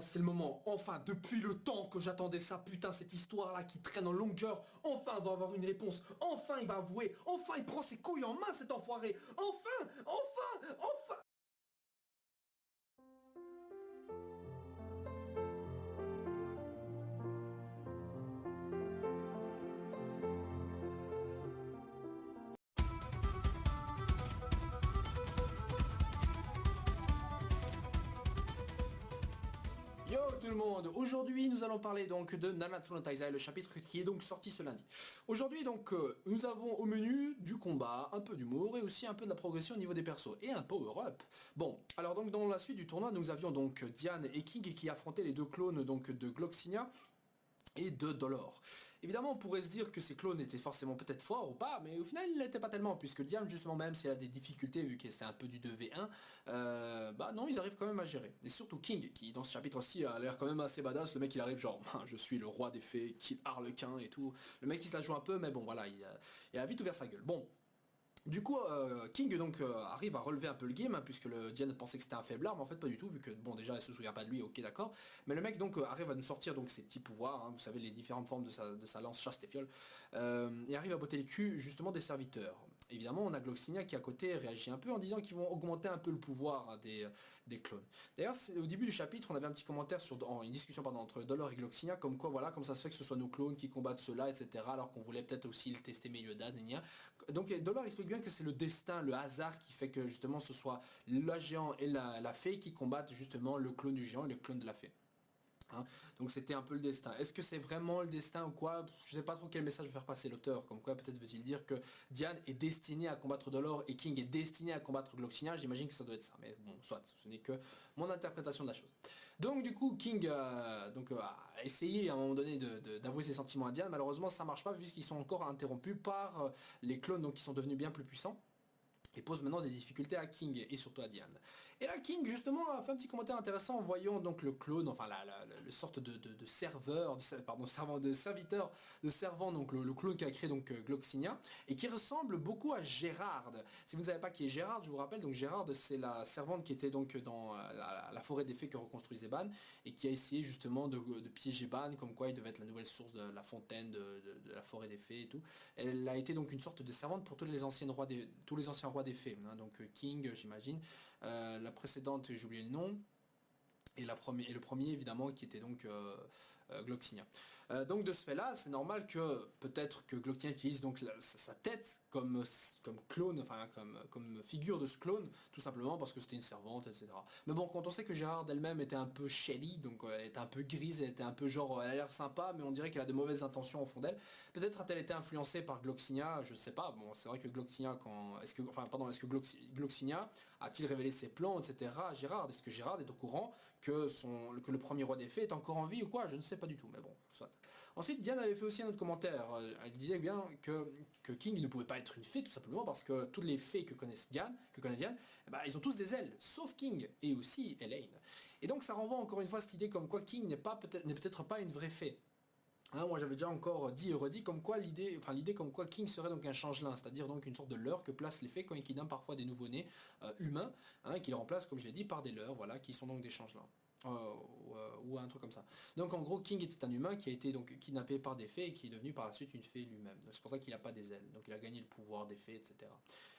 c'est le moment. Enfin, depuis le temps que j'attendais ça, putain, cette histoire-là qui traîne en longueur. Enfin, il va avoir une réponse. Enfin, il va avouer. Enfin, il prend ses couilles en main, cet enfoiré. Enfin, enfin, enfin. Yo tout le monde, aujourd'hui nous allons parler donc de Nanatsu no Taizai, le chapitre qui est donc sorti ce lundi. Aujourd'hui donc nous avons au menu du combat, un peu d'humour et aussi un peu de la progression au niveau des persos et un power-up. Bon, alors donc dans la suite du tournoi nous avions donc Diane et King qui affrontaient les deux clones donc de Gloxinia et de Dolor. Évidemment, on pourrait se dire que ces clones étaient forcément peut-être forts ou pas, mais au final, il n'était pas tellement, puisque Diane, justement, même s'il a des difficultés, vu que c'est un peu du 2v1, bah non, ils arrivent quand même à gérer. Et surtout King, qui dans ce chapitre-ci a l'air quand même assez badass, le mec il arrive genre, je suis le roi des fées, kill Harlequin et tout. Le mec il se la joue un peu, mais bon voilà, il a vite ouvert sa gueule. Bon, du coup, King donc arrive à relever un peu le game, hein, puisque le Diane pensait que c'était un faiblard, mais en fait pas du tout, vu que bon déjà elle se souvient pas de lui, ok d'accord. Mais le mec donc arrive à nous sortir donc ses petits pouvoirs, hein, vous savez les différentes formes de sa lance chasse et fiole, et arrive à botter les culs justement des serviteurs. Évidemment on a Gloxinia qui à côté réagit un peu en disant qu'ils vont augmenter un peu le pouvoir hein, des clones. D'ailleurs au début du chapitre on avait un petit commentaire sur une discussion pardon, entre Dolor et Gloxinia, comme quoi voilà, comme ça se fait que ce soit nos clones qui combattent ceux-là, etc. Alors qu'on voulait peut-être aussi le tester milieu d'âge, donc Dolor explique bien que c'est le destin, le hasard qui fait que justement ce soit le géant et la fée qui combattent justement le clone du géant et le clone de la fée. Hein, donc c'était un peu le destin. Est-ce que c'est vraiment le destin ou quoi? Je sais pas trop quel message veut faire passer l'auteur. Comme quoi peut-être veut-il dire que Diane est destinée à combattre Dolor et King est destiné à combattre Gloxinia. J'imagine que ça doit être ça. Mais bon, soit, ce n'est que mon interprétation de la chose. Donc du coup, King a essayé à un moment donné d'avouer ses sentiments à Diane. Malheureusement, ça marche pas puisqu'ils sont encore interrompus par les clones donc, qui sont devenus bien plus puissants. Et pose maintenant des difficultés à King et surtout à Diane. Et là King justement a fait un petit commentaire intéressant en voyant donc le clone, enfin le sorte de serveur, pardon, de serviteur, de servant, donc le clone qui a créé donc Gloxinia, et qui ressemble beaucoup à Gérard. Si vous ne savez pas qui est Gérard, je vous rappelle, donc Gérard c'est la servante qui était donc dans la forêt des fées que reconstruisait Ban, et qui a essayé justement de piéger Ban, comme quoi il devait être la nouvelle source de la fontaine de la forêt des fées et tout. Elle a été donc une sorte de servante pour tous les anciens rois des fées, hein, donc King j'imagine, la précédente j'ai oublié le nom, et le premier évidemment qui était donc Gloxinia. Donc de ce fait là c'est normal que peut-être que Gloxinia utilise donc sa tête comme clone, enfin comme figure de ce clone, tout simplement parce que c'était une servante, etc. Mais bon, quand on sait que Gérard elle-même était un peu shelly, donc elle était un peu grise, elle était un peu genre elle a l'air sympa mais on dirait qu'elle a de mauvaises intentions au fond d'elle, peut-être a-t-elle été influencée par Gloxinia, je sais pas. Bon c'est vrai que Gloxinia est-ce que Gloxinia a-t-il révélé ses plans, etc. à Gérard? Est-ce que Gérard est au courant que le premier roi des fées est encore en vie ou quoi? Je ne sais pas du tout, mais bon, soit. Ensuite, Diane avait fait aussi un autre commentaire. Elle disait bien que King ne pouvait pas être une fée, tout simplement parce que toutes les fées que connaît Diane, eh ben, ils ont tous des ailes, sauf King et aussi Elaine. Et donc ça renvoie encore une fois à cette idée comme quoi King n'est peut-être pas une vraie fée. Hein, moi j'avais déjà encore dit et redit comme quoi l'idée comme quoi King serait donc un changelin, c'est-à-dire donc une sorte de leurre que placent les fées quand ils kidnappent parfois des nouveau-nés humains, hein, qui les remplacent comme je l'ai dit par des leurres, voilà, qui sont donc des changelins. Ou un truc comme ça. Donc en gros King était un humain qui a été donc kidnappé par des fées et qui est devenu par la suite une fée lui-même. C'est pour ça qu'il n'a pas des ailes, donc il a gagné le pouvoir des fées, etc.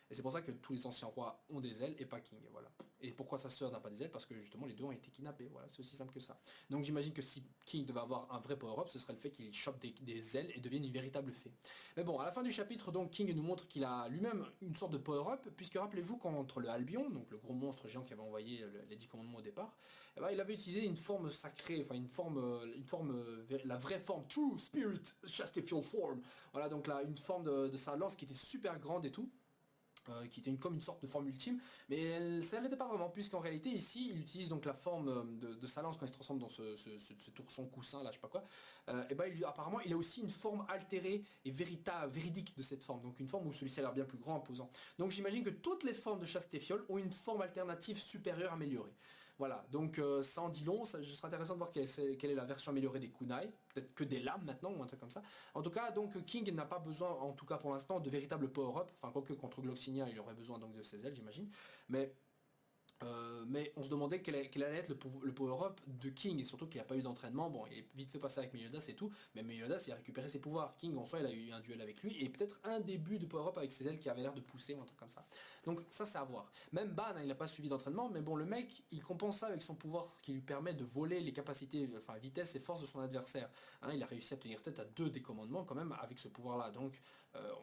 Et c'est pour ça que tous les anciens rois ont des ailes et pas King, voilà. Et pourquoi sa sœur n'a pas des ailes? Parce que justement les deux ont été kidnappés, voilà, c'est aussi simple que ça. Donc j'imagine que si King devait avoir un vrai power-up, ce serait le fait qu'il chope des ailes et devienne une véritable fée. Mais bon, à la fin du chapitre, donc King nous montre qu'il a lui-même une sorte de power-up, puisque rappelez-vous contre le Albion, donc le gros monstre géant qui avait envoyé les 10 commandements au départ, eh ben, il avait utilisé une forme sacrée, enfin la vraie forme, True Spirit Chastifial Form. Voilà, donc là, une forme de sa lance qui était super grande et tout. Qui était comme une sorte de forme ultime, mais ça l'était pas vraiment, puisqu'en réalité ici il utilise donc la forme de sa lance quand il se transforme dans ce ourson coussin là, je sais pas quoi, et ben apparemment il a aussi une forme altérée et véridique de cette forme, donc une forme où celui-ci a l'air bien plus grand, imposant. Donc j'imagine que toutes les formes de Chastifiol ont une forme alternative supérieure améliorée. Voilà, donc ça en dit long, je serais intéressant de voir quelle est la version améliorée des kunai, peut-être que des lames maintenant ou un truc comme ça. En tout cas, donc King n'a pas besoin, en tout cas pour l'instant, de véritable power-up, enfin quoique contre Gloxinia il aurait besoin donc de ses ailes j'imagine, mais Mais on se demandait quel allait être le power-up de King, et surtout qu'il n'a pas eu d'entraînement. Bon, il est vite fait passer avec Meliodas et tout, mais Meliodas il a récupéré ses pouvoirs. King en soi il a eu un duel avec lui, et peut-être un début de power-up avec ses ailes qui avait l'air de pousser ou un truc comme ça. Donc ça c'est à voir. Même Ban, hein, il n'a pas suivi d'entraînement, mais bon le mec il compense ça avec son pouvoir qui lui permet de voler les capacités, enfin vitesse et force de son adversaire. Hein, il a réussi à tenir tête à 2 décommandements quand même avec ce pouvoir là, donc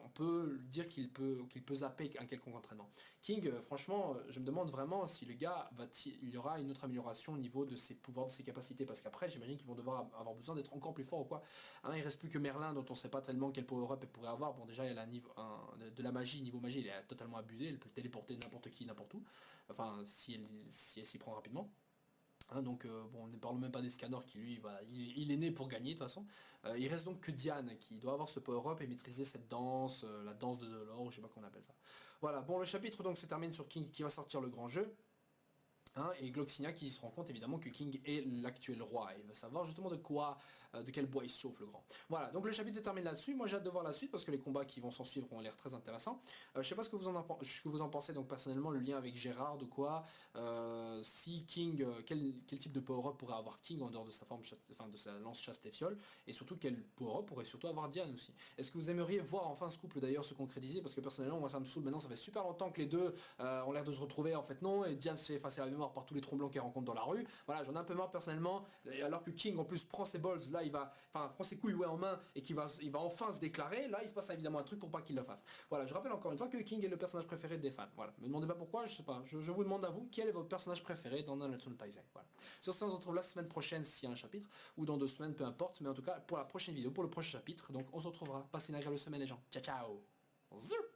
on peut dire qu'il peut zapper un quelconque entraînement. King, franchement, je me demande vraiment si le gars il y aura une autre amélioration au niveau de ses pouvoirs, de ses capacités, parce qu'après j'imagine qu'ils vont devoir avoir besoin d'être encore plus forts ou quoi. Hein, il reste plus que Merlin dont on sait pas tellement quel power up elle pourrait avoir. Bon déjà il a de la magie, niveau magie il est totalement abusé, elle peut téléporter n'importe qui, n'importe où. Enfin si elle s'y prend rapidement. Hein, donc bon, ne parlons même pas d'Escanor qui lui, voilà, il est né pour gagner de toute façon. Il reste donc que Diane qui doit avoir ce power-up et maîtriser cette danse, la danse de Dolor, je sais pas qu'on appelle ça. Voilà, bon le chapitre donc se termine sur King qui va sortir le grand jeu. Hein, et Gloxinia qui se rend compte évidemment que King est l'actuel roi et il veut savoir justement de quoi, de quel bois il chauffe le grand. Voilà, donc le chapitre se termine là-dessus. Moi j'ai hâte de voir la suite parce que les combats qui vont s'en suivre ont l'air très intéressants. Je sais pas ce que vous en pensez, donc personnellement le lien avec Gérard ou quoi, si King, quel type de power-up pourrait avoir King en dehors de sa forme, enfin de sa lance chaste et fiole, et surtout quel power-up pourrait surtout avoir Diane aussi. Est-ce que vous aimeriez voir enfin ce couple d'ailleurs se concrétiser, parce que personnellement moi ça me saoule maintenant, ça fait super longtemps que les deux ont l'air de se retrouver, en fait non, et Diane s'est effacée la mémoire par tous les tromblons qu'elle rencontre dans la rue. Voilà, j'en ai un peu marre personnellement, alors que King en plus prend ses balls, là il va, enfin prend ses couilles ouais, en main et qu'il va, il va enfin se déclarer, là il se passe évidemment un truc pour pas qu'il le fasse. Voilà, je rappelle encore une fois que King est le personnage préféré des fans. Voilà, me demandez pas pourquoi, je sais pas, je vous demande à vous, quel est votre personnage préféré dans Nanatsu no Taizai. Voilà. Sur ce, on se retrouve la semaine prochaine s'il y a un chapitre, ou dans 2 semaines, peu importe, mais en tout cas pour la prochaine vidéo, pour le prochain chapitre, donc on se retrouvera. Passez une agréable semaine les gens. Ciao ciao. Zoup.